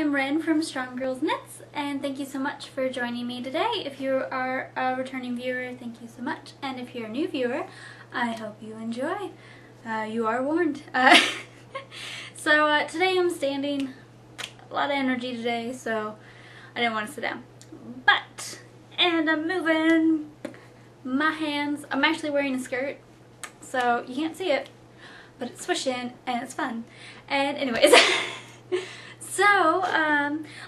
I'm Ren from Strong Girls Knits, and thank you so much for joining me today. If you are a returning viewer, thank you so much, and if you're a new viewer, I hope you enjoy. You are warned. Today I'm standing, a lot of energy today, so I didn't want to sit down. And I'm moving my hands. I'm actually wearing a skirt, so you can't see it, but it's swishing and it's fun. And anyways, so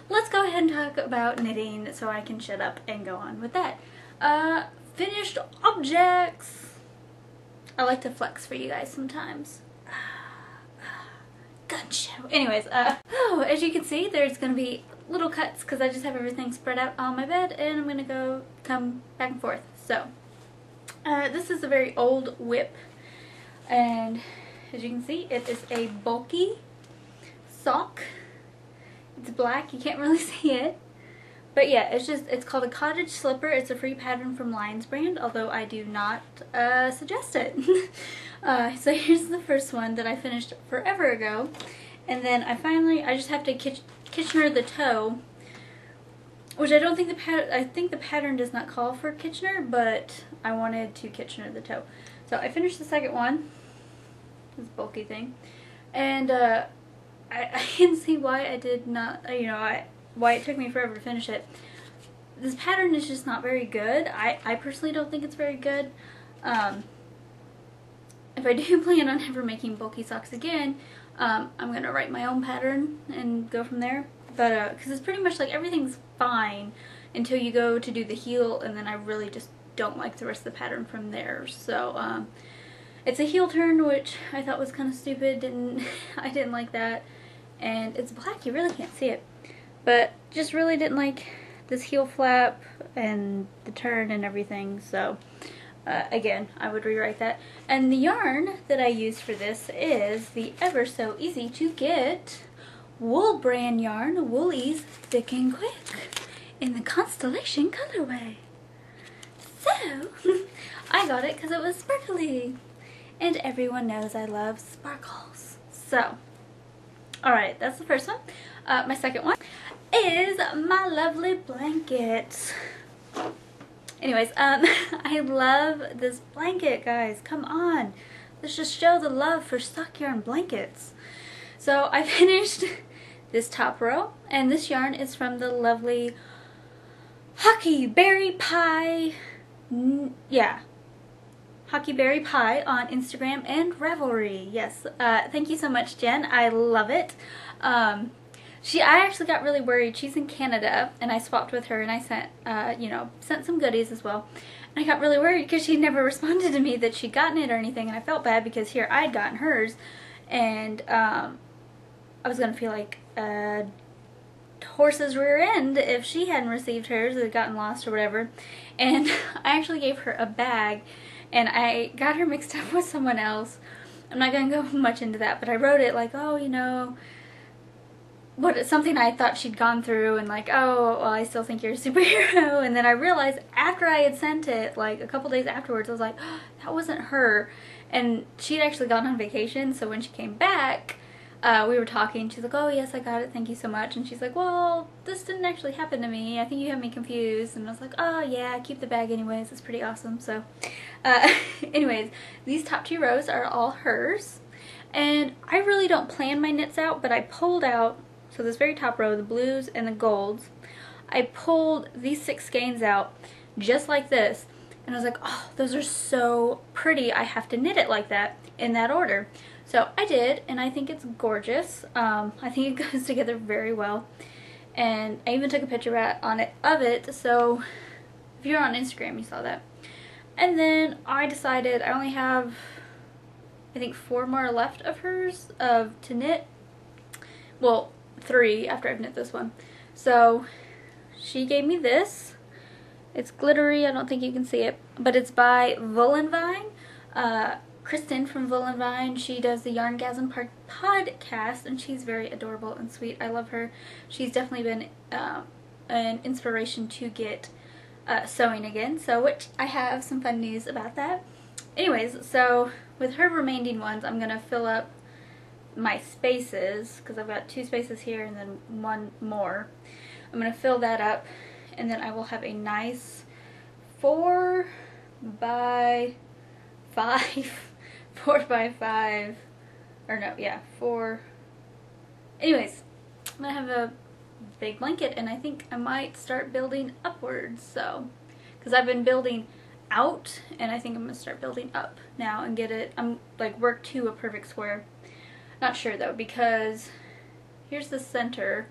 let's go ahead and talk about knitting so I can shut up and go on with that. Finished objects. I like to flex for you guys sometimes. Gun show. Anyways, as you can see, there's gonna be little cuts because I just have everything spread out on my bed, and I'm gonna come back and forth. So this is a very old WIP, and as you can see, it is a bulky sock. It's black, you can't really see it, but yeah, it's called a cottage slipper. It's a free pattern from Lions brand, although I do not suggest it. So here's the first one that I finished forever ago, and then I just have to Kitchener the toe, which I don't think I think the pattern does not call for Kitchener, but I wanted to Kitchener the toe. So I finished the second one, this bulky thing, and I can see why I did not, why it took me forever to finish it. This pattern is just not very good. I personally don't think it's very good. If I do plan on ever making bulky socks again, I'm going to write my own pattern and go from there. But, because it's pretty much like everything's fine until you go to do the heel, and then I really just don't like the rest of the pattern from there. So, it's a heel turn, which I thought was kind of stupid. I didn't like that. And it's black, you really can't see it. But just really didn't like this heel flap and the turn and everything. So again, I would rewrite that. And the yarn that I used for this is the ever so easy to get Wool brand yarn, Woolies Thick and Quick, in the Constellation colorway. So I got it because it was sparkly, and everyone knows I love sparkles. So alright, that's the first one. My second one is my lovely blanket. Anyways, I love this blanket, guys. Come on. Let's just show the love for sock yarn blankets. So I finished this top row, and this yarn is from the lovely Hockey Berry Pie. Hockey Berry Pie on Instagram and Ravelry. Yes, thank you so much, Jen. I love it. I actually got really worried. She's in Canada, and I swapped with her, and I sent, sent some goodies as well. And I got really worried because she never responded to me that she'd gotten it or anything, and I felt bad because here I'd gotten hers, and I was gonna feel like a horse's rear end if she hadn't received hers, or had gotten lost or whatever. And I actually gave her a bag, and I got her mixed up with someone else. I'm not going to go much into that, but I wrote it like, oh, something I thought she'd gone through, and like, oh, well, I still think you're a superhero. And then I realized after I had sent it, like a couple days afterwards, I was like, oh, that wasn't her. And she'd actually gone on vacation, so when she came back, we were talking. She's like, oh yes, I got it, thank you so much. And she's like, well, this didn't actually happen to me, I think you have me confused. And I was like, oh yeah, keep the bag anyways, it's pretty awesome. So anyways, these top two rows are all hers, and I really don't plan my knits out, but I pulled out, so this very top row, the blues and the golds, I pulled these 6 skeins out just like this, and I was like, oh, those are so pretty, I have to knit it like that in that order. So I did, and I think it's gorgeous. I think it goes together very well, and I even took a picture of it, so if you're on Instagram you saw that. And then I decided I only have, I think, 4 more left of hers to knit. Well, 3 after I've knit this one. So she gave me this. It's glittery, I don't think you can see it, but it's by Woolenvine. Kristen from Woolenvine, she does the Yarngasm podcast, and she's very adorable and sweet. I love her. She's definitely been an inspiration to get sewing again, so which I have some fun news about that. Anyways, so with her remaining ones, I'm gonna fill up my spaces, because I've got 2 spaces here and then 1 more. I'm going to fill that up, and then I will have a nice 4 by 5 4 by 5, or no, yeah, 4. Anyways, I'm gonna have a big blanket, and I think I might start building upwards, so, because I've been building out, and I think I'm gonna start building up now and get it, I'm like work to a perfect square. Not sure though, because here's the center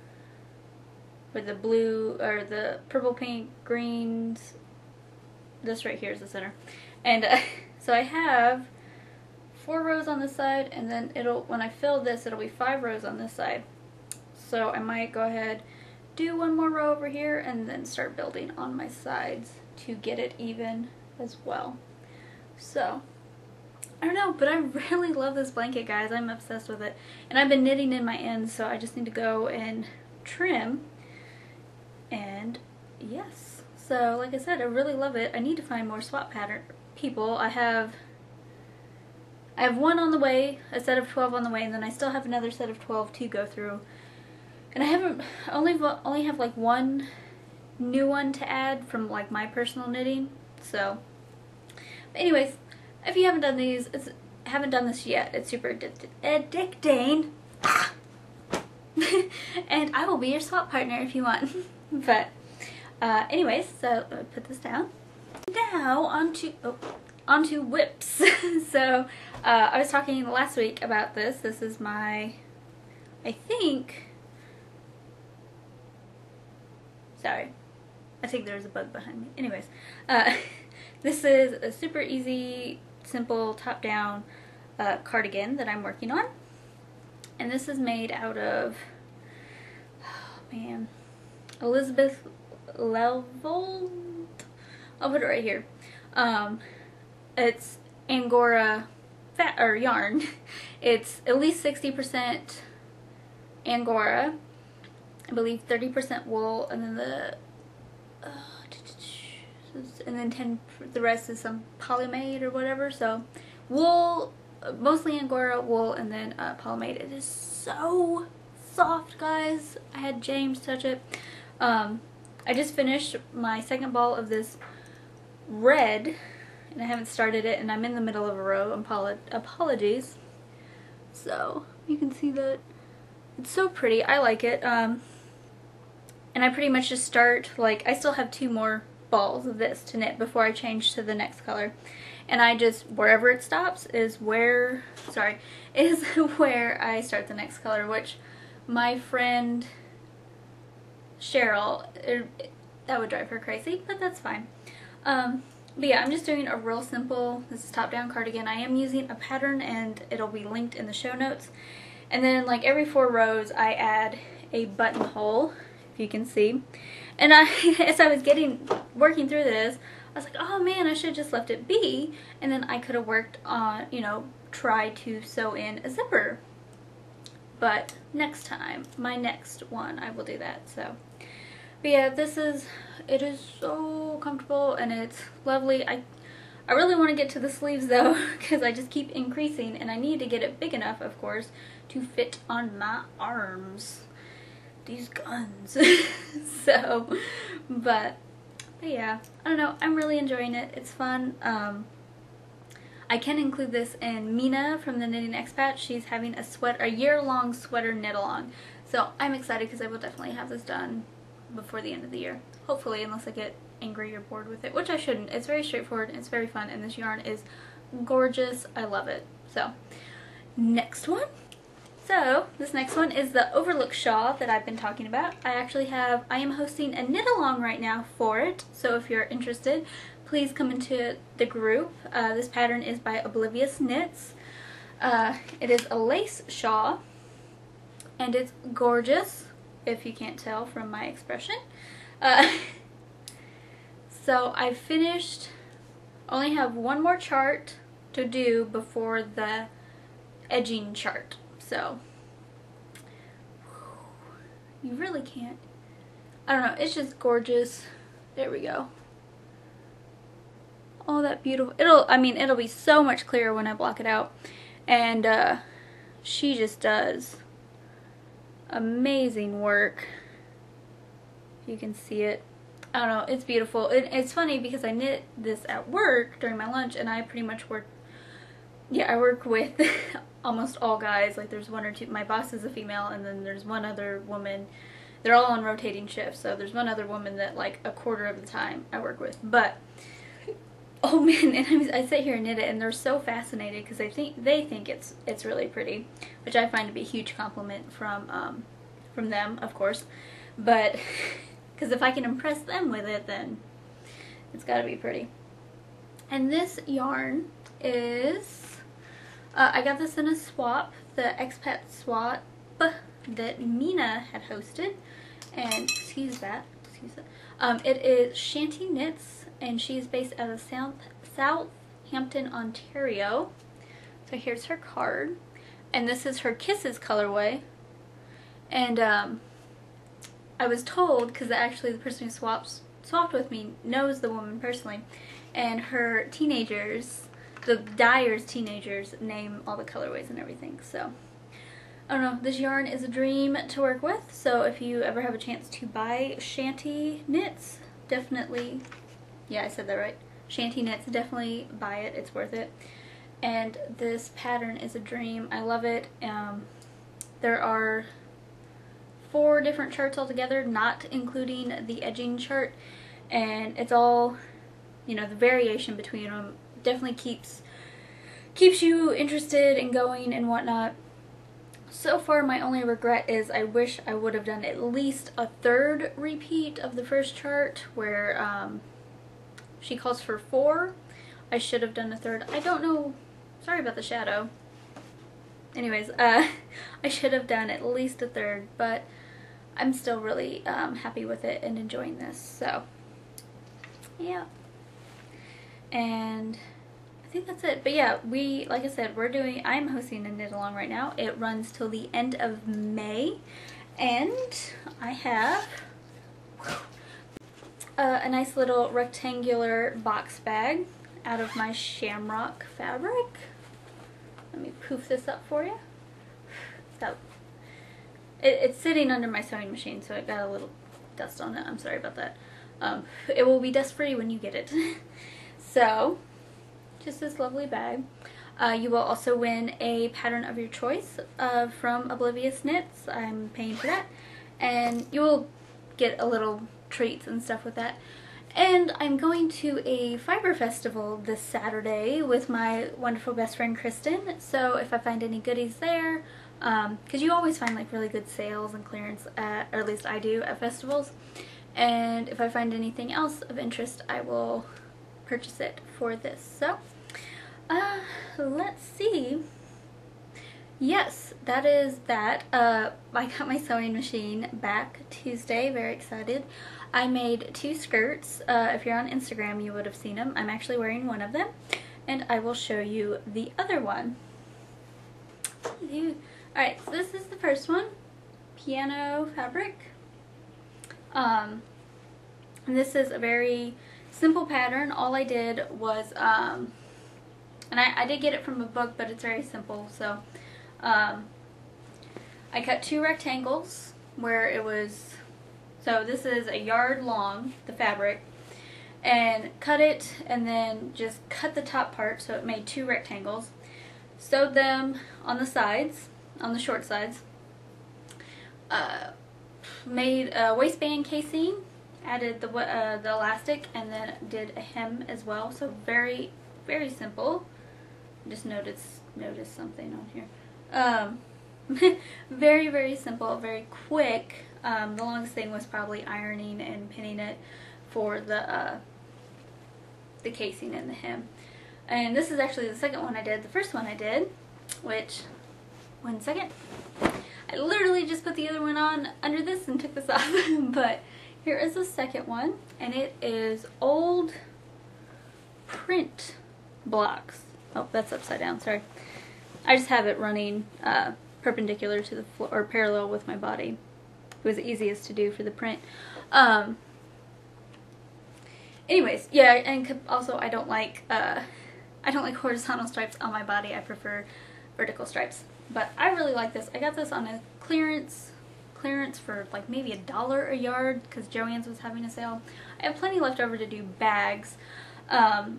with the blue, or the purple, pink, greens. This right here is the center. And so I have 4 rows on this side, and then when I fill this, it'll be 5 rows on this side. So I might go ahead, do 1 more row over here, and then start building on my sides to get it even as well. So, I don't know, but I really love this blanket, guys. I'm obsessed with it. And I've been knitting in my ends, so I just need to go and trim. And yes. So, like I said, I really love it. I need to find more swap pattern people. I have 1 on the way, a set of 12 on the way, and then I still have another set of 12 to go through. And I only have like 1 new one to add from like my personal knitting. So, but anyways, if you haven't done this yet, it's super addicting. And I will be your swap partner if you want. But anyways, so let me put this down. Now onto whips. So I was talking last week about this. This is my, I think there's a bug behind me. Anyways, this is a super easy, simple top-down cardigan that I'm working on. And this is made out of, oh man, Elizabeth Levold. I'll put it right here. It's Angora yarn. It's at least 60% Angora, I believe 30% wool, and then the rest is some Polymade or whatever. So wool, mostly Angora wool, and then Polymade. It is so soft, guys. I had James touch it. I just finished my second ball of this red, and I haven't started it, and I'm in the middle of a row. Apologies. So you can see that it's so pretty. I like it. And I pretty much just start, like, I still have 2 more balls of this to knit before I change to the next color. And I just, wherever it stops is where I start the next color, which my friend Cheryl, that would drive her crazy, but that's fine. But yeah, I'm just doing a real simple, this is top-down cardigan. I am using a pattern, and it'll be linked in the show notes. And then, like, every 4 rows I add a buttonhole, if you can see. And as I was working through this, I was like, oh man, I should have just left it be, and then I could have worked on, you know, try to sew in a zipper. But next time, my next one, I will do that. So, but yeah, it is so comfortable, and it's lovely. I really want to get to the sleeves though, because I just keep increasing, and I need to get it big enough, of course, to fit on my arms. These guns. So, but yeah, I don't know, I'm really enjoying it. It's fun. I can include this in Mina from the Knitting Expat. She's having a year-long sweater knit-along. So I'm excited because I will definitely have this done before the end of the year. Hopefully, unless I get angry or bored with it, which I shouldn't. It's very straightforward, and it's very fun, and this yarn is gorgeous. I love it. So, next one. So, this next one is the Overlook shawl that I've been talking about. I am hosting a knit-along right now for it, so if you're interested, please come into the group. This pattern is by Oblivious Knits. It is a lace shawl, and it's gorgeous, if you can't tell from my expression. So, I finished, only have 1 more chart to do before the edging chart. So, you really can't, I don't know, it's just gorgeous. There we go. Oh, that beautiful, it'll be so much clearer when I block it out. And she just does amazing work. You can see it. I don't know, it's beautiful. It's funny because I knit this at work during my lunch, and I pretty much work, yeah, I work with almost all guys. Like there's one or two, my boss is a female, and then there's one other woman. They're all on rotating shifts, so there's one other woman that like a quarter of the time I work with. But oh man, and I sit here and knit it, and they're so fascinated because they think it's really pretty, which I find to be a huge compliment from them, of course. But because if I can impress them with it, then it's got to be pretty. And this yarn is I got this in a swap, the expat swap that Mina had hosted, and excuse that. It is Shanty Knits, and she's based out of Southampton, Ontario. So here's her card, and this is her Kisses colorway. And I was told, because actually the person who swapped with me knows the woman personally, and her teenagers, the dyer's teenagers, name all the colorways and everything. So I don't know, this yarn is a dream to work with, so if you ever have a chance to buy Shanty Knits, definitely, yeah, I said that right, Shanty Knits, definitely buy it, it's worth it. And this pattern is a dream, I love it. There are 4 different charts altogether, not including the edging chart, and it's all, you know, the variation between them definitely keeps you interested and going and whatnot. So far, my only regret is I wish I would have done at least a 3rd repeat of the first chart, where she calls for 4. I should have done a 3rd. I don't know. Sorry about the shadow. Anyways, I should have done at least a 3rd, but I'm still really happy with it and enjoying this. So, yeah. And I think that's it. But yeah, like I said, I'm hosting a knit along right now. It runs till the end of May, and I have a nice little rectangular box bag out of my shamrock fabric. Let me poof this up for you. It's sitting under my sewing machine, so it got a little dust on it. I'm sorry about that. It will be dust free when you get it. So, just this lovely bag. You will also win a pattern of your choice from Oblivious Knits. I'm paying for that. And you will get a little treats and stuff with that. And I'm going to a fiber festival this Saturday with my wonderful best friend Kristen. So if I find any goodies there, because you always find like really good sales and clearance at, or at least I do, at festivals. And if I find anything else of interest, I will purchase it for this. So let's see. Yes, that is that. I got my sewing machine back Tuesday, very excited. I made 2 skirts. If you're on Instagram, you would have seen them. I'm actually wearing one of them, and I will show you the other one. Alright, so this is the first one, piano fabric. And this is a very simple pattern. All I did was, and I did get it from a book, but it's very simple. So I cut 2 rectangles where it was, so this is a yard long, the fabric, and cut it, and then just cut the top part so it made 2 rectangles. Sewed them on the sides, on the short sides. Made a waistband casing, added the elastic, and then did a hem as well. So very, very simple. Just noticed something on here. Very, very simple, very quick. The longest thing was probably ironing and pinning it for the casing and the hem. And this is actually the second one I did. The first one I did, which, one second, I literally just put the other one on under this and took this off. But here is the second one, and it is old print blocks. Oh, that's upside down, sorry. I just have it running perpendicular to the floor, or parallel with my body. It was the easiest to do for the print. Anyways, yeah, and also I don't like horizontal stripes on my body. I prefer vertical stripes. but I really like this. I got this on a clearance for like maybe $1 a yard because Joann's was having a sale. I have plenty left over to do bags,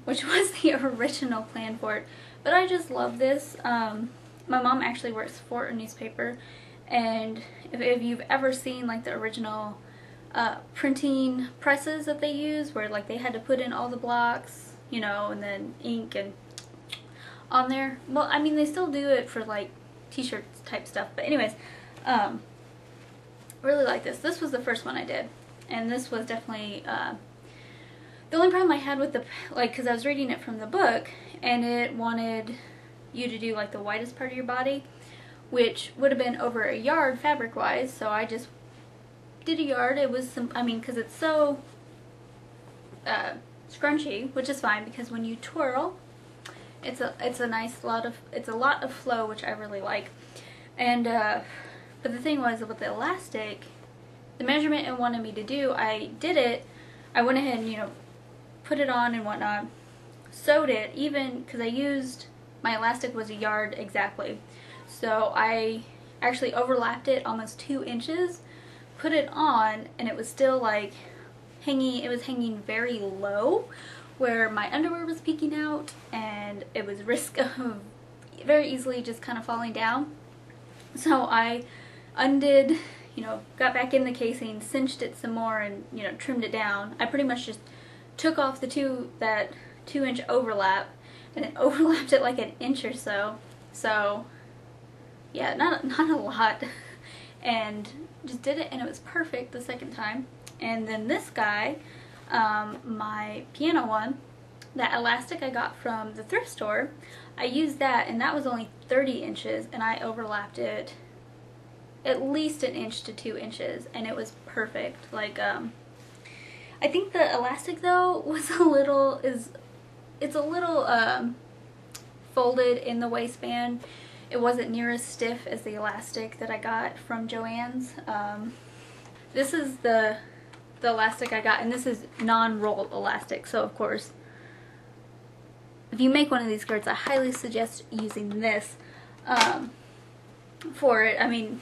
which was the original plan for it, but I just love this. My mom actually works for a newspaper, and if you've ever seen like the original printing presses that they use, where like they had to put in all the blocks, you know, and then ink and on there. Well, I mean, they still do it for like t-shirts type stuff, but anyways, really like this. This was the first one I did, and this was definitely the only problem I had with the, like, because I was reading it from the book and it wanted you to do like the widest part of your body, which would have been over a yard fabric wise, so I just did a yard. It was some, I mean, because it's so scrunchy, which is fine because when you twirl, it's a lot of flow, which I really like. And but the thing was, with the elastic, the measurement it wanted me to do, I did it. I went ahead and, you know, put it on and whatnot, sewed it, even because I used, my elastic was a yard exactly. So I actually overlapped it almost 2 inches, put it on, and it was still like hanging, it was hanging very low where my underwear was peeking out, and it was risk of very easily just kind of falling down. So I undid, you know, got back in the casing, cinched it some more, and, you know, trimmed it down. I pretty much just took off that 2-inch overlap and then overlapped it like 1 inch or so. So yeah, not a lot, and just did it, and it was perfect the second time. And then this guy, my piano one, that elastic I got from the thrift store, I used that, and that was only 30 inches, and I overlapped it at least 1 inch to 2 inches, and it was perfect. Like, I think the elastic though was it's a little folded in the waistband. It wasn't near as stiff as the elastic that I got from Joann's. This is the elastic I got, and this is non-roll elastic, so of course if you make one of these skirts, I highly suggest using this for it. I mean,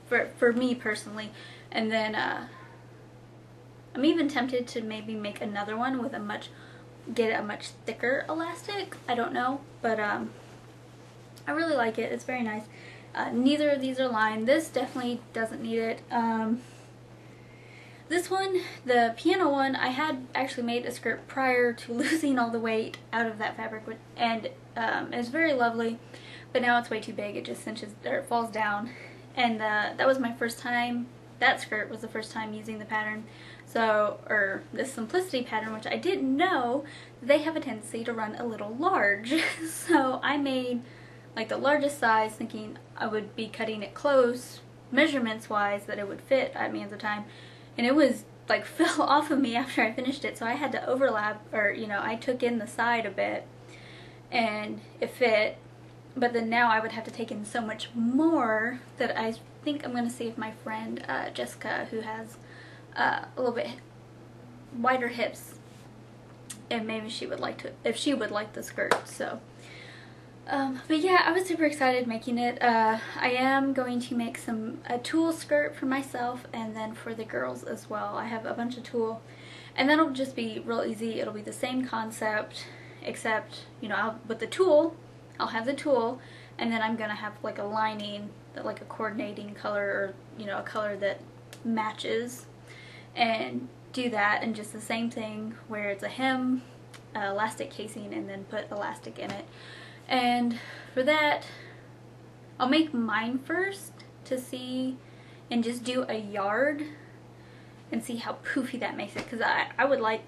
for me personally. And then I'm even tempted to maybe make another one with get a much thicker elastic. I don't know, but I really like it. It's very nice. Neither of these are lined. This definitely doesn't need it. This one, the piano one, I had actually made a skirt prior to losing all the weight out of that fabric, and it's very lovely, but now it's way too big. It just cinches, or it falls down. And that was my first time, that skirt was the first time using the pattern, so, or the Simplicity pattern, which I didn't know they have a tendency to run a little large. So I made like the largest size, thinking I would be cutting it close, measurements wise, that it would fit at me at the time. And it was like fell off of me after I finished it, so I had to overlap, or, you know, I took in the side a bit and it fit. But then now I would have to take in so much more that I think I'm going to see if my friend Jessica, who has a little bit wider hips, and maybe she would like to, if she would like the skirt. So but yeah, I was super excited making it. I am going to make a tulle skirt for myself, and then for the girls as well. I have a bunch of tulle, and that'll just be real easy. It'll be the same concept, except, you know, with the tulle, I'll have the tulle, and then I'm gonna have like a lining, that like a coordinating color, or, you know, a color that matches, and do that, and just the same thing where it's a hem, elastic casing, and then put elastic in it. And for that, I'll make mine first to see, and just do a yard and see how poofy that makes it, because I would like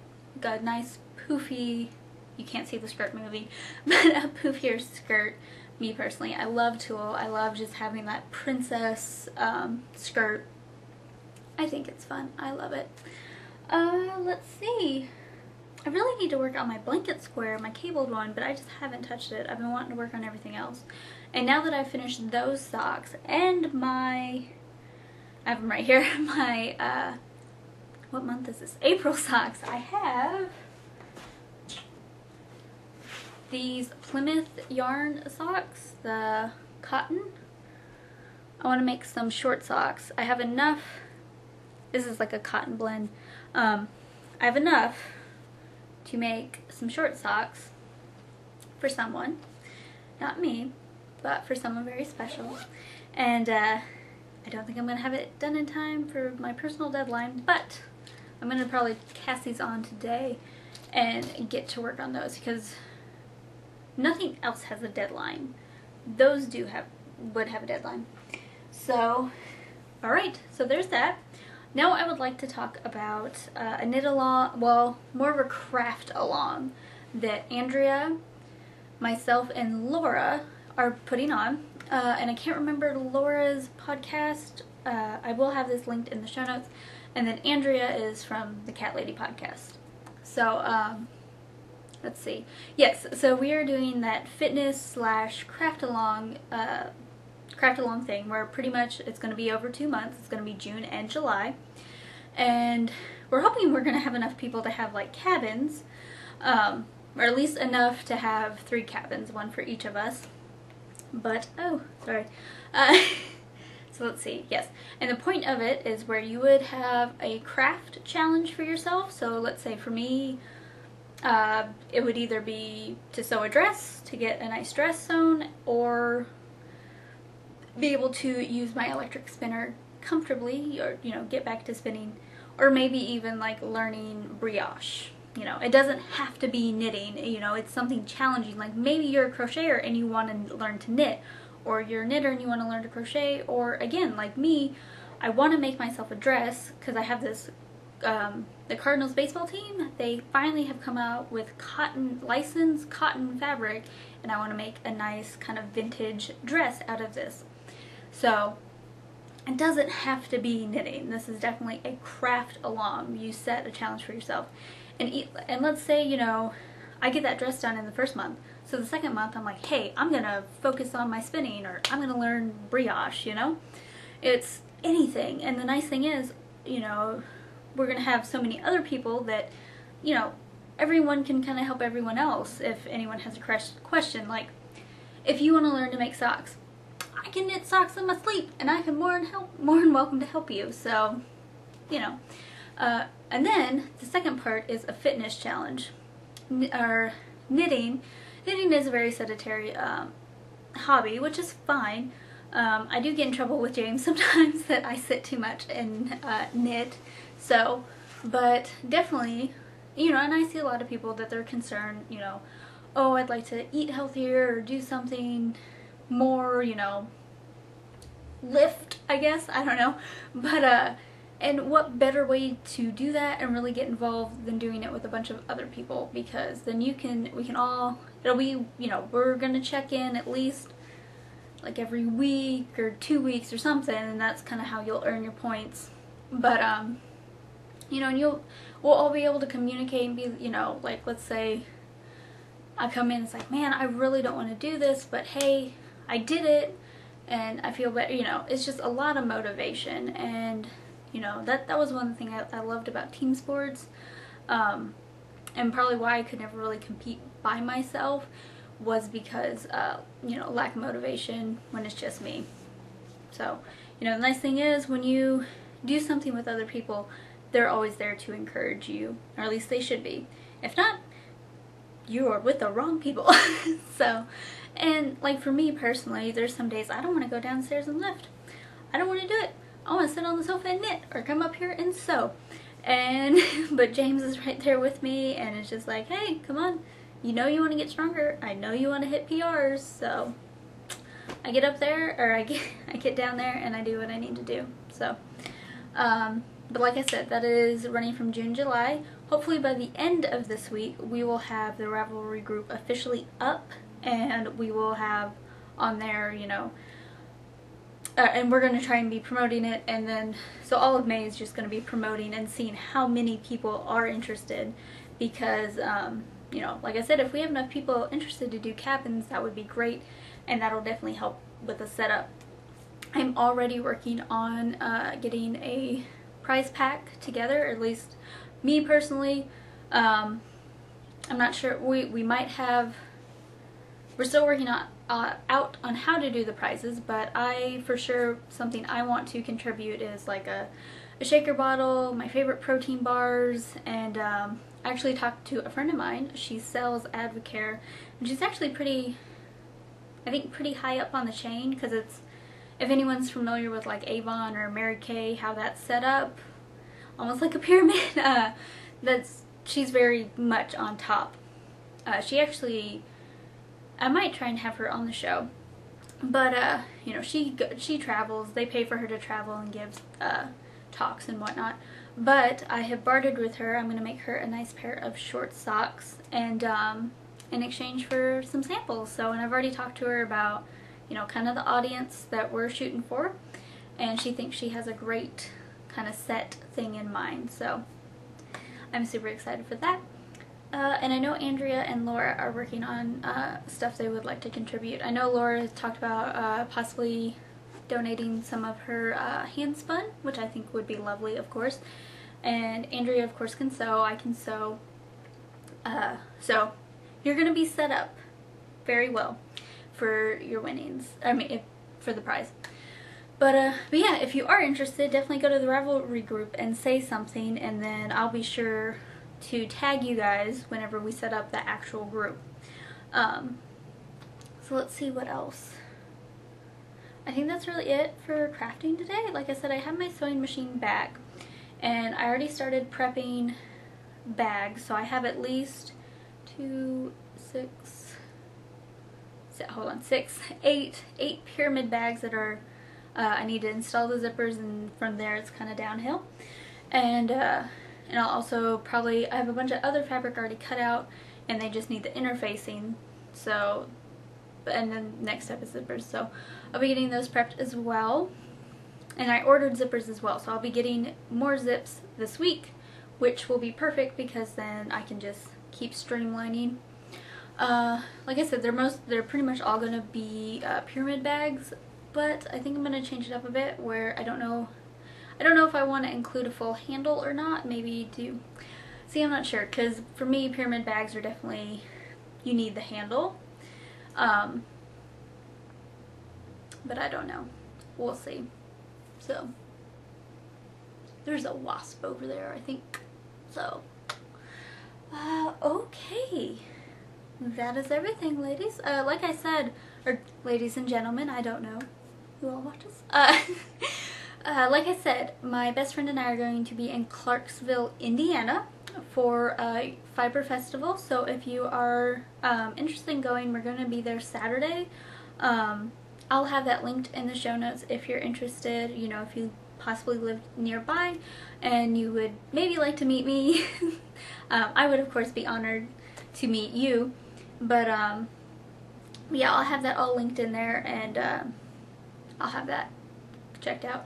a nice poofy, you can't see the skirt moving, but a poofier skirt. Me personally, I love tulle. I love just having that princess skirt. I think it's fun. I love it. Let's see. I really need to work on my blanket square, my cabled one, but I just haven't touched it. I've been wanting to work on everything else. And now that I've finished those socks and I have them right here, my, what month is this? April socks. I have these Plymouth yarn socks, the cotton. I want to make some short socks. I have enough. This is like a cotton blend. I have enough to make some short socks for someone. Not me, but for someone very special. And I don't think I'm going to have it done in time for my personal deadline, but I'm going to probably cast these on today and get to work on those because nothing else has a deadline. Those would have a deadline. So, alright, so there's that. Now I would like to talk about a knit along, well, more of a craft along that Andrea, myself, and Laura are putting on. And I can't remember Laura's podcast. I will have this linked in the show notes. And then Andrea is from the Cat Lady podcast. So, let's see. Yes, so we are doing that fitness / craft along thing where pretty much it's going to be over 2 months. It's going to be June and July. And we're hoping we're going to have enough people to have like cabins, or at least enough to have 3 cabins, one for each of us. But, oh, sorry. So let's see, yes. And the point of it is where you would have a craft challenge for yourself. So let's say for me, it would either be to sew a dress, to get a nice dress sewn, or be able to use my electric spinner comfortably, or, you know, get back to spinning, or maybe even like learning brioche. You know, it doesn't have to be knitting, you know, it's something challenging. Like maybe you're a crocheter and you want to learn to knit, or you're a knitter and you want to learn to crochet, or again, like me, I want to make myself a dress because I have this, the Cardinals baseball team, they finally have come out with licensed cotton fabric, and I want to make a nice kind of vintage dress out of this. So it doesn't have to be knitting. This is definitely a craft along. You set a challenge for yourself. And let's say, you know, I get that dress done in the first month. So the second month I'm like, hey, I'm going to focus on my spinning, or I'm going to learn brioche, you know? It's anything. And the nice thing is, you know, we're going to have so many other people that, you know, everyone can kind of help everyone else if anyone has a question. Like, if you want to learn to make socks, I can knit socks in my sleep, and I can more than welcome to help you. So, you know. And then the second part is a fitness challenge, or knitting. Knitting is a very sedentary hobby, which is fine. I do get in trouble with James sometimes that I sit too much and knit. So, but definitely, you know, and I see a lot of people that they're concerned, you know, oh, I'd like to eat healthier or do something more, you know, lift, I guess, I don't know. But, and what better way to do that and really get involved than doing it with a bunch of other people, because then we can all, it'll be, you know, we're gonna check in at least like every week or 2 weeks or something, and that's kind of how you'll earn your points. But, you know, and we'll all be able to communicate and be, you know, like, let's say I come in, it's like, man, I really don't want to do this, but hey, I did it, and I feel better, you know. It's just a lot of motivation, and, you know, that was one thing I loved about team sports, and probably why I could never really compete by myself was because, you know, lack of motivation when it's just me. So, you know, the nice thing is when you do something with other people, they're always there to encourage you, or at least they should be. If not, you are with the wrong people. So, and like for me personally, there's some days I don't want to go downstairs and lift. I don't want to do it. I want to sit on the sofa and knit, or come up here and sew. And, but James is right there with me, and it's just like, hey, come on. You know you want to get stronger. I know you want to hit PRs, so I get up there, or I get down there and I do what I need to do. So, but like I said, that is running from June, July. Hopefully by the end of this week, we will have the Ravelry group officially up, and we will have on there, you know, and we're going to try and be promoting it, and then, so all of May is just going to be promoting and seeing how many people are interested, because, you know, like I said, if we have enough people interested to do cabins, that would be great, and that'll definitely help with the setup. I'm already working on getting a prize pack together, or at least me personally. I'm not sure, we might have we're still working on out on how to do the prizes, but for sure something I want to contribute is like a shaker bottle, my favorite protein bars, and I actually talked to a friend of mine. She sells Advocare, and she's actually pretty high up on the chain, because it's, if anyone's familiar with like Avon or Mary Kay, how that's set up, almost like a pyramid, she's very much on top. She actually, I might try and have her on the show, but you know, she travels. They pay for her to travel and give talks and whatnot. But I have bartered with her. I'm gonna make her a nice pair of short socks, and in exchange for some samples. So, and I've already talked to her about, you know, kind of the audience that we're shooting for, and she thinks she has a great kind of set thing in mind. So I'm super excited for that. And I know Andrea and Laura are working on stuff they would like to contribute. I know Laura has talked about possibly donating some of her hand spun, which I think would be lovely, of course. And Andrea, of course, can sew. I can sew. So you're going to be set up very well for your winnings. I mean, for the prize. But yeah, if you are interested, definitely go to the Ravelry group and say something, and then I'll be sure to tag you guys whenever we set up the actual group. So let's see what else. I think that's really it for crafting today. Like I said, I have my sewing machine back, and I already started prepping bags, so I have at least 8 pyramid bags that are I need to install the zippers, and from there it's kind of downhill. And I'll also I have a bunch of other fabric already cut out, and they just need the interfacing. So, and then next step is zippers. So I'll be getting those prepped as well. And I ordered zippers as well, so I'll be getting more zips this week, which will be perfect because then I can just keep streamlining. Like I said, they're pretty much all gonna be pyramid bags, but I think I'm gonna change it up a bit where I don't know if I want to include a full handle or not. Maybe do. See, I'm not sure, because for me, pyramid bags are definitely, you need the handle. But I don't know. We'll see. So, there's a wasp over there, I think. So, okay. That is everything, ladies. Like I said, or ladies and gentlemen, I don't know who all watches. Like I said, my best friend and I are going to be in Clarksville, Indiana for a fiber festival. So if you are interested in going, we're going to be there Saturday. I'll have that linked in the show notes if you're interested. You know, if you possibly live nearby and you would maybe like to meet me. I would of course be honored to meet you. But yeah, I'll have that all linked in there, and I'll have that checked out.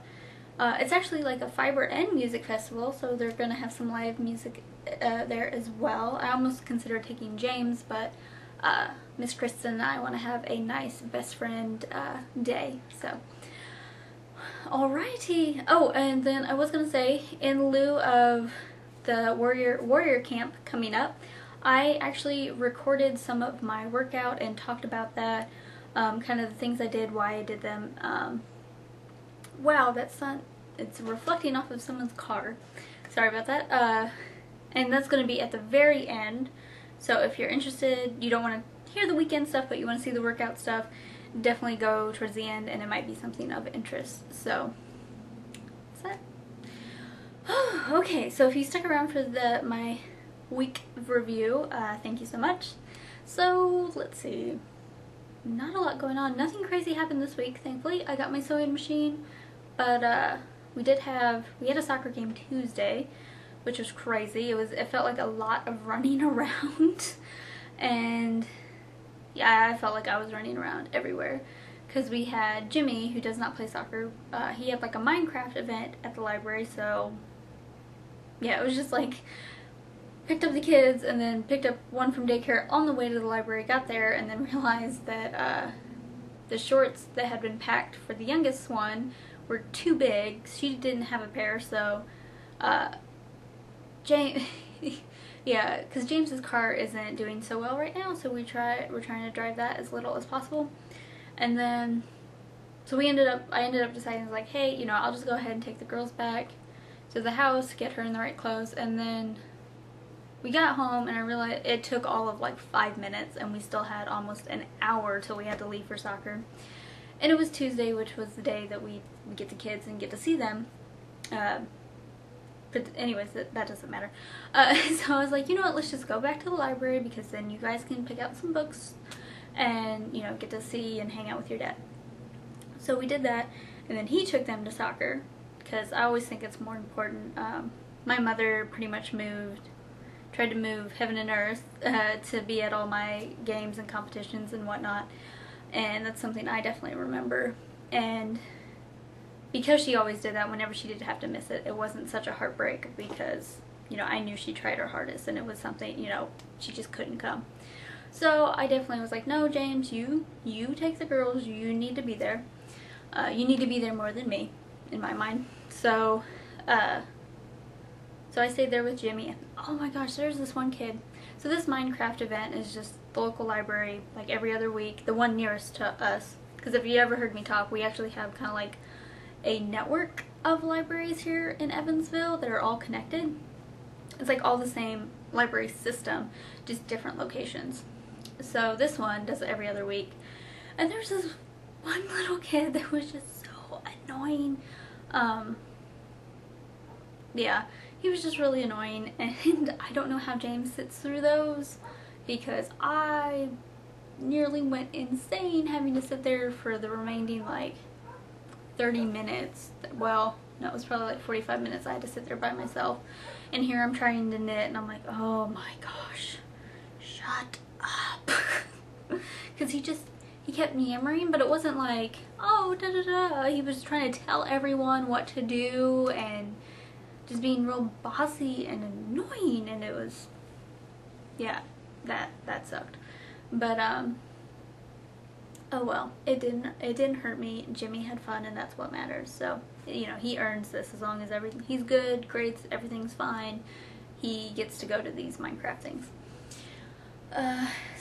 It's actually like a fiber and music festival, so they're gonna have some live music there as well. I almost consider taking James, but Miss Kristen and I want to have a nice best friend day. So, alrighty. Oh, and then I was gonna say, in lieu of the warrior camp coming up, I actually recorded some of my workout and talked about that, kind of the things I did, why I did them. Wow, that sun, it's reflecting off of someone's car. Sorry about that. And that's going to be at the very end. So if you're interested, you don't want to hear the weekend stuff, but you want to see the workout stuff, definitely go towards the end, and it might be something of interest. So, that's that. Okay, so if you stuck around for my week review, thank you so much. So, let's see. Not a lot going on. Nothing crazy happened this week, thankfully. I got my sewing machine, but we had a soccer game Tuesday, which was crazy. It felt like a lot of running around, and yeah, I felt like I was running around everywhere, because we had Jimmy, who does not play soccer. He had like a Minecraft event at the library, so yeah, it was just like picked up the kids and then picked up one from daycare on the way to the library, got there, and then realized that the shorts that had been packed for the youngest one were too big. She didn't have a pair, so Yeah, because James's car isn't doing so well right now, so we're trying to drive that as little as possible. And then, so I ended up deciding, like, hey, you know, I'll just go ahead and take the girls back to the house, get her in the right clothes, and then we got home and I realized it took all of like 5 minutes and we still had almost an hour till we had to leave for soccer. And it was Tuesday, which was the day that we get the kids and get to see them. But anyways, that doesn't matter. So I was like, you know what, let's just go back to the library because then you guys can pick out some books and, you know, get to see and hang out with your dad. So we did that, and then he took them to soccer because I always think it's more important. My mother pretty much tried to move heaven and earth to be at all my games and competitions and whatnot, and that's something I definitely remember. And because she always did that, whenever she did have to miss it, it wasn't such a heartbreak because, you know, I knew she tried her hardest and it was something, you know, she just couldn't come. So I definitely was like, no, James, you take the girls, you need to be there. You need to be there more than me, in my mind. So I stayed there with Jimmy, and oh my gosh, there's this one kid. So this Minecraft event is just the local library, like every other week, the one nearest to us. Because if you ever heard me talk, we actually have kind of like a network of libraries here in Evansville that are all connected. It's like all the same library system, just different locations. So this one does it every other week. And there's this one little kid that was just so annoying. Yeah, he was just really annoying, and I don't know how James sits through those because I nearly went insane having to sit there for the remaining like 30 minutes. Well, no, it was probably like 45 minutes I had to sit there by myself, and here I'm trying to knit and I'm like, oh my gosh, shut up. Because he kept yammering, but it wasn't like, oh, da da da. He was trying to tell everyone what to do and just being real bossy and annoying, and it was, yeah, that sucked. But oh well, it didn't hurt me. Jimmy had fun, and that's what matters. So, you know, he earns this as long as he's good, grades, everything's fine. He gets to go to these Minecraft things.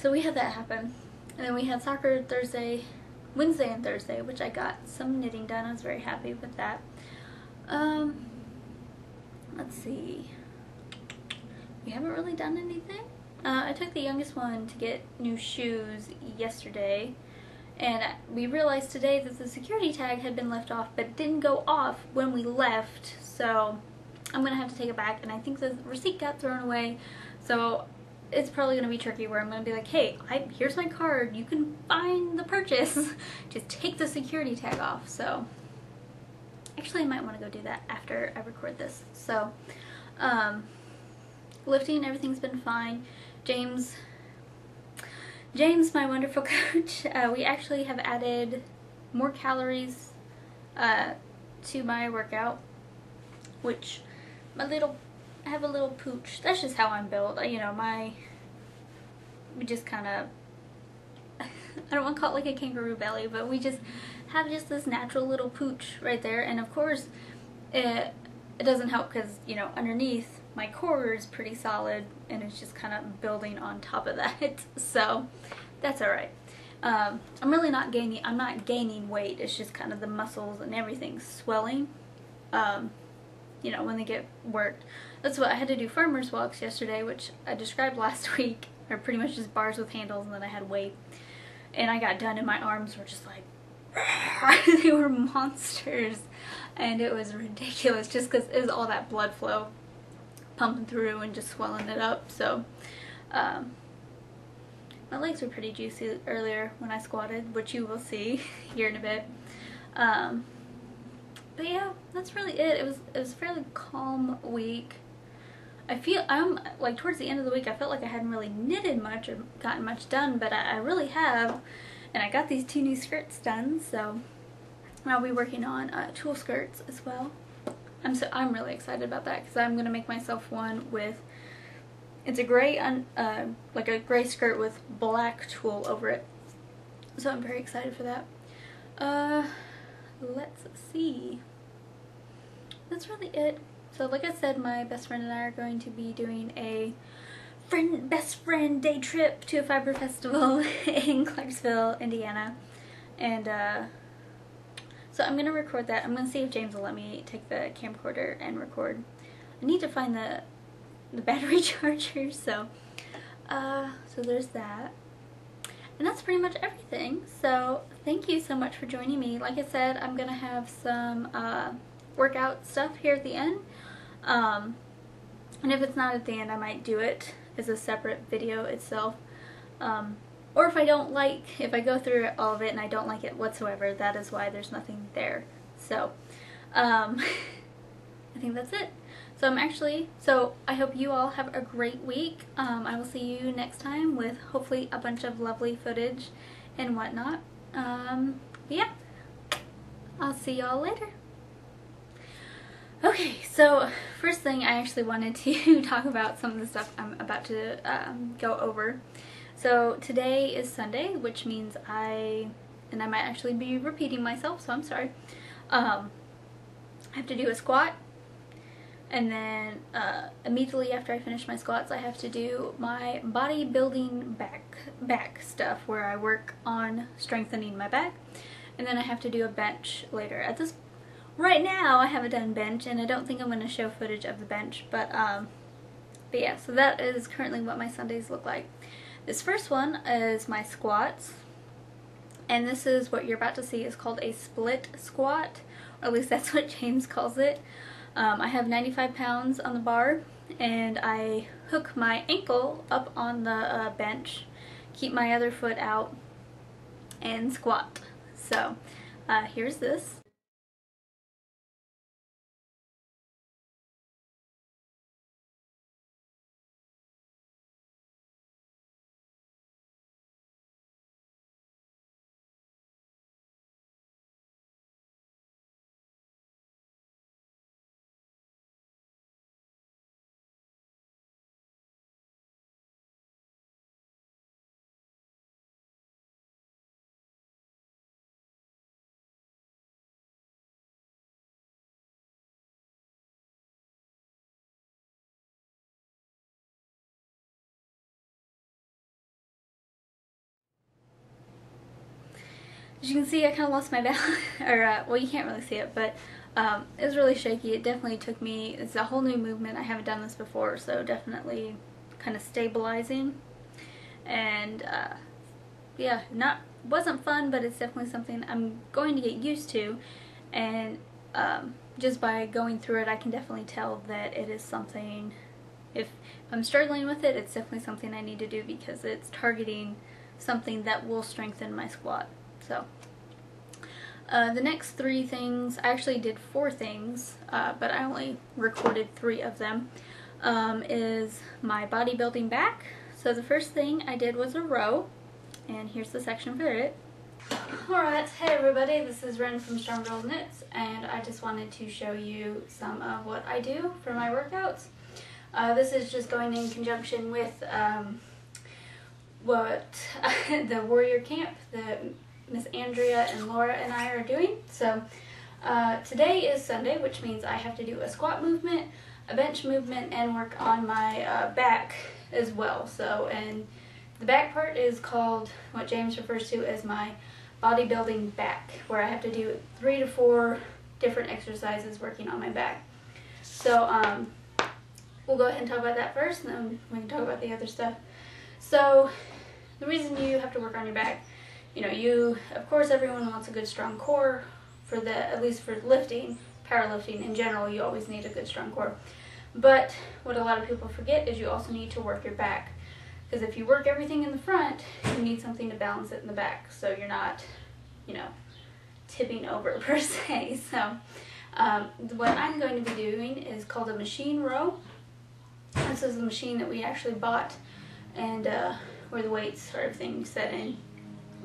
So we had that happen, and then we had soccer Wednesday and Thursday, which I got some knitting done. I was very happy with that. Let's see. We haven't really done anything. I took the youngest one to get new shoes yesterday, and we realized today that the security tag had been left off, but it didn't go off when we left, so I'm gonna have to take it back, and I think the receipt got thrown away, so it's probably gonna be tricky where I'm gonna be like, hey, here's my card, you can find the purchase, just take the security tag off. So actually I might want to go do that after I record this. So lifting, everything's been fine. James, my wonderful coach, we actually have added more calories to my workout, which I have a little pooch. That's just how I'm built. You know, we just kind of, I don't want to call it like a kangaroo belly, but we just have just this natural little pooch right there. And of course, it doesn't help because, you know, underneath my core is pretty solid and it's just kind of building on top of that. So that's alright. I'm really not gaining weight. It's just kind of the muscles and everything swelling, you know, when they get worked. That's what I had to do farmer's walks yesterday, which I described last week, are pretty much just bars with handles, and then I had weight. And I got done and my arms were just like, they were monsters. And it was ridiculous just because it was all that blood flow pumping through and just swelling it up. So, my legs were pretty juicy earlier when I squatted, which you will see here in a bit. But yeah, that's really it. It was a fairly calm week. I'm like towards the end of the week I felt like I hadn't really knitted much or gotten much done, but I really have, and I got these 2 new skirts done, so I'll be working on tulle skirts as well. I'm really excited about that because I'm gonna make myself one with, it's a gray like a gray skirt with black tulle over it, so I'm very excited for that. Let's see. That's really it. So like I said, my best friend and I are going to be doing a best friend day trip to a fiber festival in Clarksville, Indiana. And so I'm gonna record that. I'm gonna see if James will let me take the camcorder and record. I need to find the battery charger, so there's that. And that's pretty much everything. So thank you so much for joining me. Like I said, I'm gonna have some workout stuff here at the end. And if it's not at the end, I might do it as a separate video itself. Or if I go through all of it and I don't like it whatsoever, that is why there's nothing there. So, I think that's it. So I hope you all have a great week. I will see you next time with hopefully a bunch of lovely footage and whatnot. But yeah, I'll see y'all later. Okay, so first thing, I actually wanted to talk about some of the stuff I'm about to go over. So today is Sunday, which means I might actually be repeating myself, so I'm sorry. I have to do a squat, and then immediately after I finish my squats, I have to do my bodybuilding back stuff, where I work on strengthening my back, and then I have to do a bench later. Right now, I haven't done bench, and I don't think I'm going to show footage of the bench, but yeah, so that is currently what my Sundays look like. This first one is my squats, and this is what you're about to see is called a split squat, or at least that's what James calls it. I have 95 pounds on the bar, and I hook my ankle up on the bench, keep my other foot out, and squat. So here's this. As you can see, I kind of lost my balance, or well, you can't really see it, but it was really shaky. It definitely took me, it's a whole new movement. I haven't done this before, so definitely kind of stabilizing. And yeah, wasn't fun, but it's definitely something I'm going to get used to. And just by going through it, I can definitely tell that it is something, if I'm struggling with it, it's definitely something I need to do, because it's targeting something that will strengthen my squat. So, the next 3 things, I actually did 4 things, but I only recorded 3 of them, is my bodybuilding back. So the first thing I did was a row, and here's the section for it. Alright, hey everybody, this is Ren from Strong Girls Knits, and I just wanted to show you some of what I do for my workouts. This is just going in conjunction with what the Warrior Camp, Miss Andrea and Laura and I are doing. So today is Sunday, which means I have to do a squat movement, a bench movement, and work on my back as well. So, and the back part is called, what James refers to as my bodybuilding back, where I have to do 3 to 4 different exercises working on my back. So we'll go ahead and talk about that first, and then we can talk about the other stuff. So the reason you have to work on your back, of course everyone wants a good strong core for at least for lifting, powerlifting in general, you always need a good strong core. But what a lot of people forget is you also need to work your back. Because if you work everything in the front, you need something to balance it in the back, so you're not, tipping over per se. So what I'm going to be doing is called a machine row. This is the machine that we actually bought, and where the weights are everything set in.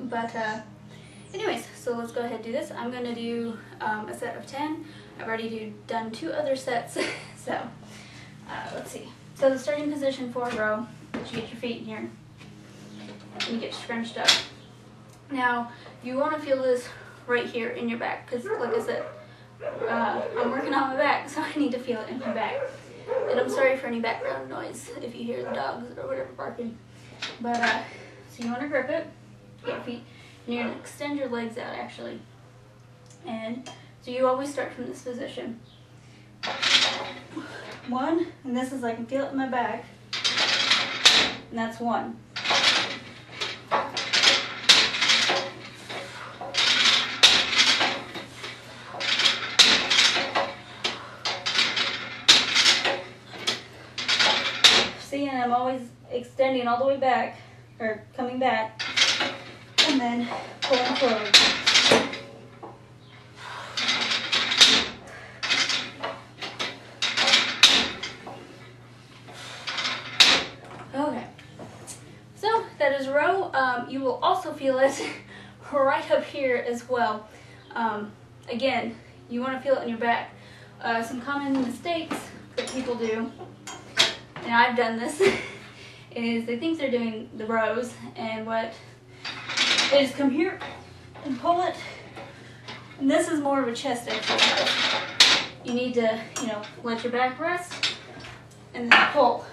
But anyways, so let's go ahead and do this. I'm going to do a set of 10. I've already done 2 other sets, so let's see. So the starting position for a row, you get your feet in here, and you get scrunched up. Now, you want to feel this right here in your back, because like I said, I'm working on my back, so I need to feel it in my back. And I'm sorry for any background noise if you hear the dogs or whatever barking. But, so you want to grip it, get your feet, and you're going to extend your legs out actually. And so you always start from this position. One, and this is, I can feel it in my back, and that's one. See, and I'm always extending all the way back, or coming back, and then pulling forward. Okay, so that is a row. You will also feel it right up here as well. Again, you want to feel it in your back. Some common mistakes that people do, and I've done this, is they think they're doing the rows, and what they just come here and pull it, and this is more of a chest exercise. You need to, let your back rest and then pull.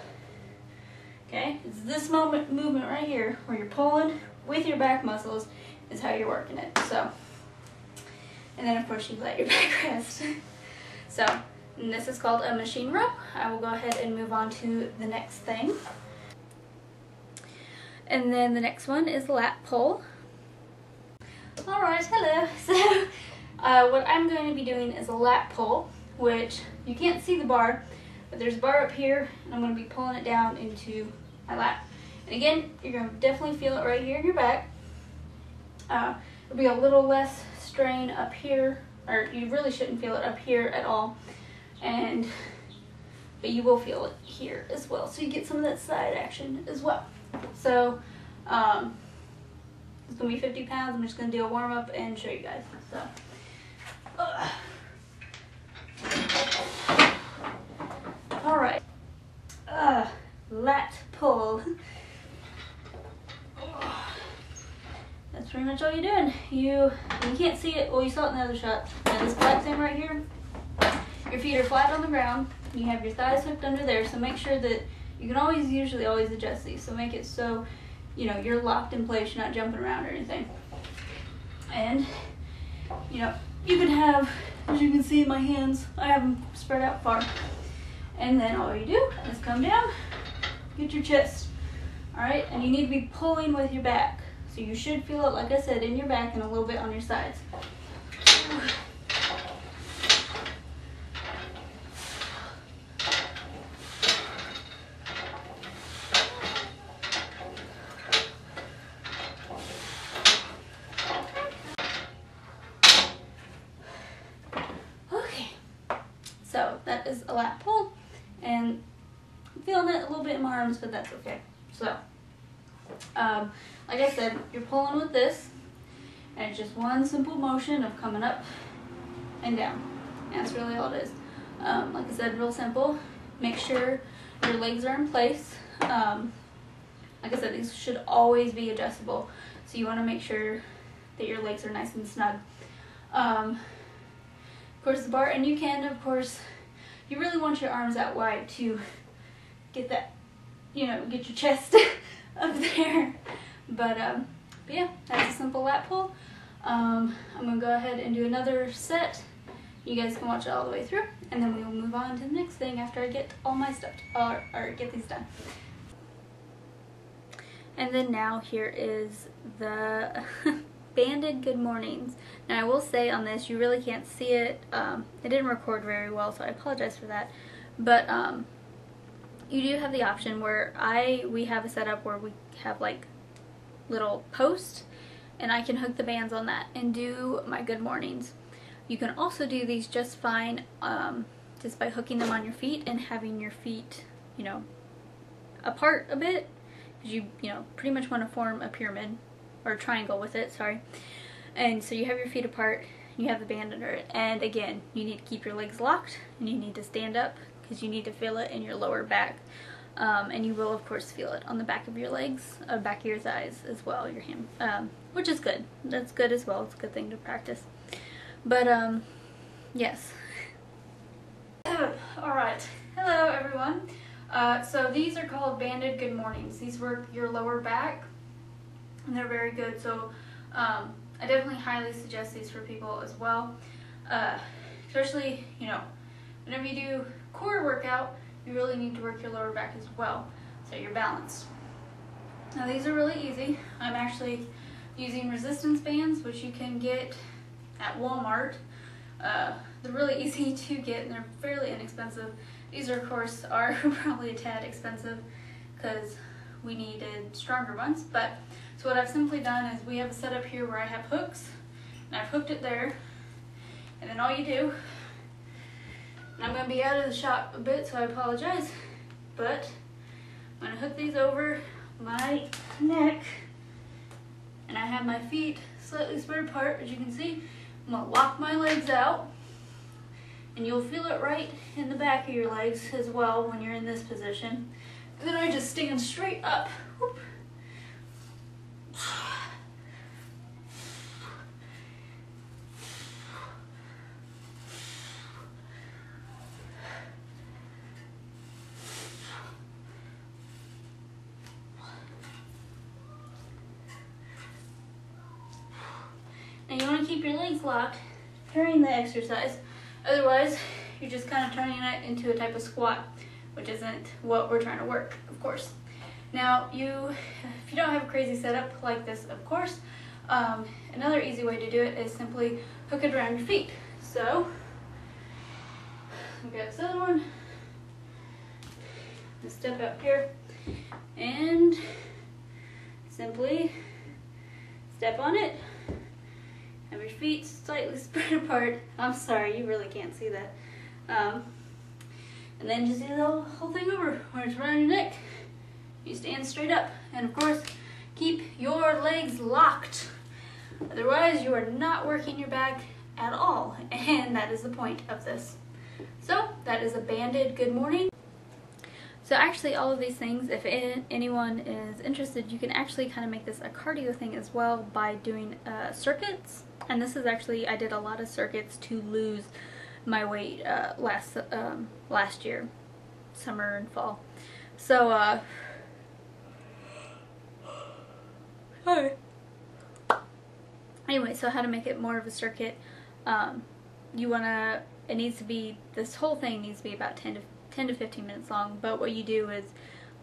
Okay, it's this movement right here where you're pulling with your back muscles is how you're working it. So, and then of course you let your back rest. So, and this is called a machine row. I will go ahead and move on to the next thing. And then the next one is lat pull. Alright, hello. So, what I'm going to be doing is a lat pull, which you can't see the bar, but there's a bar up here, and I'm going to be pulling it down into my lap. And again, you're going to definitely feel it right here in your back. It'll be a little less strain up here, or you really shouldn't feel it up here at all. But you will feel it here as well. So you get some of that side action as well. So, it's going to be 50 pounds. I'm just going to do a warm up and show you guys. So, alright. Lat pull. That's pretty much all you're doing. You can't see it. Well, you saw it in the other shot. Now this black thing right here, your feet are flat on the ground. You have your thighs hooked under there, so make sure that you can usually always adjust these. So make it so, you're locked in place, you're not jumping around or anything. And, you can have, as you can see in my hands, I have them spread out far. And then all you do is come down, get your chest. Alright, and you need to be pulling with your back. So you should feel it, like I said, in your back and a little bit on your sides. Okay, so that is a lat pull, and I'm feeling it a little bit in my arms, but that's okay. So, like I said, you're pulling with this, and it's just one simple motion of coming up and down. And that's really all it is. Like I said, real simple. Make sure your legs are in place. Like I said, these should always be adjustable. So you want to make sure that your legs are nice and snug. Of course, the bar, and you can, of course, you really want your arms out wide to get that, get your chest up there. But yeah, that's a simple lat pull. I'm going to go ahead and do another set. You guys can watch it all the way through, and then we will move on to the next thing after I get all my stuff, or get these done. And then now here is the banded good mornings. Now I will say on this, you really can't see it. It didn't record very well, so I apologize for that. But you do have the option where we have a setup where we have like little posts, and I can hook the bands on that and do my good mornings. You can also do these just fine just by hooking them on your feet and having your feet, apart a bit, because you pretty much want to form a pyramid or a triangle with it, sorry. And so you have your feet apart, you have the band under it, and again, you need to keep your legs locked and you need to stand up because you need to feel it in your lower back. And you will of course feel it on the back of your legs, back of your thighs as well, your hand, which is good. That's good as well. It's a good thing to practice. But yes. Alright, Hello everyone. So these are called Banded Good Mornings. These work your lower back and they're very good. So I definitely highly suggest these for people as well. Especially, whenever you do core workout, you really need to work your lower back as well, so you're balanced. Now these are really easy. I'm actually using resistance bands, which you can get at Walmart. They're really easy to get and they're fairly inexpensive. These are, of course, are probably a tad expensive because we needed stronger ones. But so what I've simply done is we have a setup here where I have hooks and I've hooked it there. And then all you do, and I'm going to be out of the shop a bit, so I apologize, but I'm going to hook these over my neck, and I have my feet slightly spread apart, as you can see. I'm going to lock my legs out, and you'll feel it right in the back of your legs as well when you're in this position. And then I just stand straight up. Whoop. Now you want to keep your legs locked during the exercise, otherwise you're just kind of turning it into a type of squat, which isn't what we're trying to work, of course. Now if you don't have a crazy setup like this, of course, another easy way to do it is simply hook it around your feet. So, I've got this other one, I'll step up here and simply step on it. Have your feet slightly spread apart. I'm sorry, you really can't see that. And then just do the whole thing over, where it's around your neck. You stand straight up. And of course, keep your legs locked. Otherwise, you are not working your back at all. And that is the point of this. So, that is a Banded Good Morning. So actually all of these things, if anyone is interested, you can actually kind of make this a cardio thing as well by doing circuits. And this is actually, I did a lot of circuits to lose my weight last year, summer and fall. So, sorry. Anyway, so how to make it more of a circuit. This whole thing needs to be about 10 to 15 minutes long, but what you do is,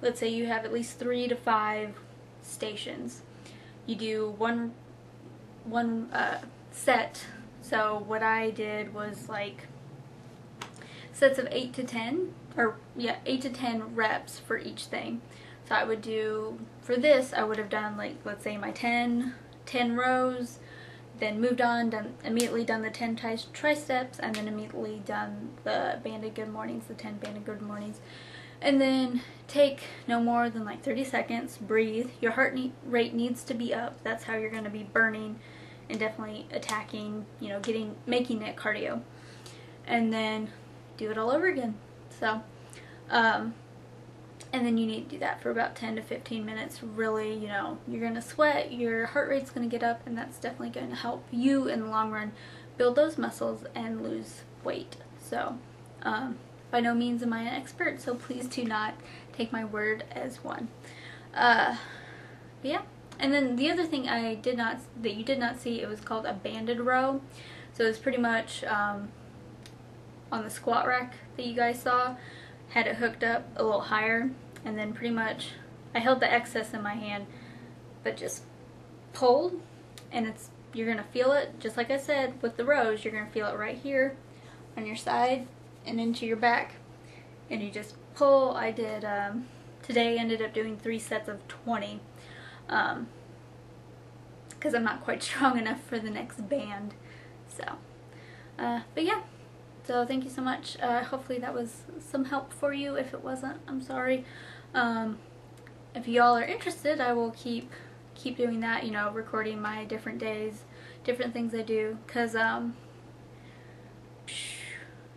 let's say you have at least 3 to 5 stations. You do one set. So what I did was like sets of 8 to 10, or yeah, 8 to 10 reps for each thing. So I would do, for this, I would have done like, let's say my 10 rows, then moved on, immediately done the 10 triceps, and then immediately done the Banded Good Mornings, the 10 Banded Good Mornings. And then take no more than like 30 seconds, breathe. Your heart rate needs to be up. That's how you're going to be burning and definitely attacking, making it cardio. And then do it all over again. So, and then you need to do that for about 10 to 15 minutes. Really, you're going to sweat, your heart rate's going to get up, and that's definitely going to help you in the long run build those muscles and lose weight. So, by no means am I an expert, so please do not take my word as one. But yeah. And then the other thing that you did not see, it was called a banded row. So it's pretty much on the squat rack that you guys saw, had it hooked up a little higher, and then pretty much I held the excess in my hand, but just pulled, and you're gonna feel it, just like I said with the rows, you're gonna feel it right here on your side and into your back, and you just pull. I did today ended up doing 3 sets of 20 because I'm not quite strong enough for the next band. So but yeah, so thank you so much. Hopefully that was some help for you. If it wasn't, I'm sorry. If y'all are interested, I will keep doing that, recording my different days, different things I do, because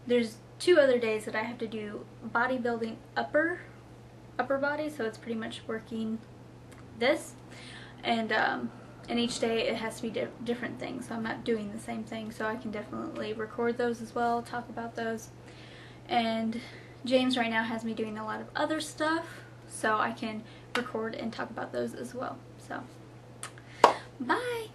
there's 2 other days that I have to do bodybuilding upper body, so it's pretty much working this, and each day it has to be different things, so I'm not doing the same thing, so I can definitely record those as well, talk about those. And James right now has me doing a lot of other stuff, so I can record and talk about those as well. So, bye!